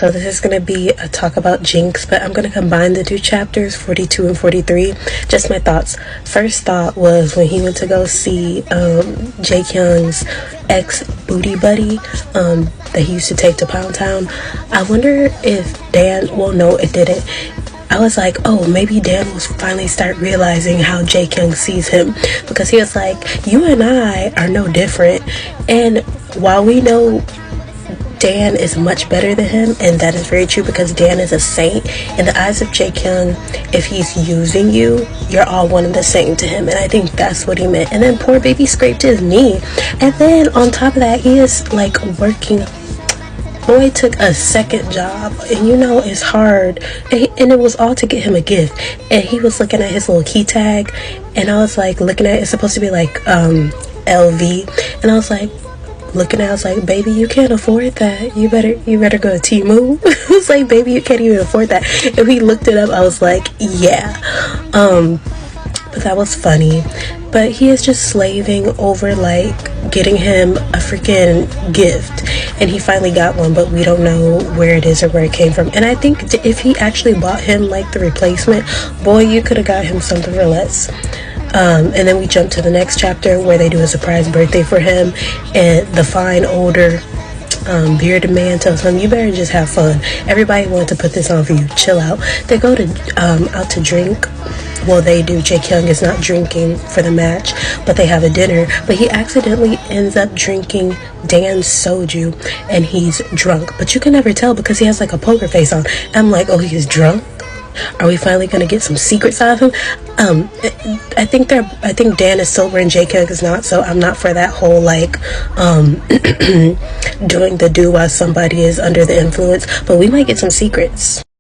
So this is going to be a talk about Jinx, but I'm going to combine the two chapters, 42 and 43. Just my thoughts. First thought was when he went to go see Jaekyung's ex-booty buddy that he used to take to Pound Town. I wonder if Dan, well, no, it didn't. I was like, oh, maybe Dan will finally start realizing how Jaekyung sees him, because he was like, you and I are no different. And while we know Dan is much better than him, and that is very true because Dan is a saint in the eyes of Jaekyung. If he's using you, you're all one and the same to him, and I think that's what he meant. And then poor baby scraped his knee, and then on top of that, he is like working. Boy took a second job, and you know it's hard, and it was all to get him a gift. And he was looking at his little key tag, and I was like looking at, it's supposed to be like LV, and I was like looking at, I was like, baby, you can't afford that. You better go to Temu. I was like, baby, you can't even afford that. And we looked it up. I was like, yeah. But that was funny. But he is just slaving over like getting him a freaking gift, and he finally got one, but we don't know where it is or where it came from. And I think if he actually bought him like the replacement, boy, you could have got him something for less. And then we jump to the next chapter where they do a surprise birthday for him, and the fine older bearded man tells him, you better just have fun. Everybody wanted to put this on for you. Chill out. They go to out to drink. Well, they do. Jaekyung is not drinking for the match, but they have a dinner. But he accidentally ends up drinking Dan's soju, and he's drunk. But you can never tell because he has like a poker face on. I'm like, oh, he's drunk? Are we finally gonna get some secrets out of him? I think Dan is sober and Jaekyung is not, so I'm not for that whole like doing the do while somebody is under the influence. But we might get some secrets.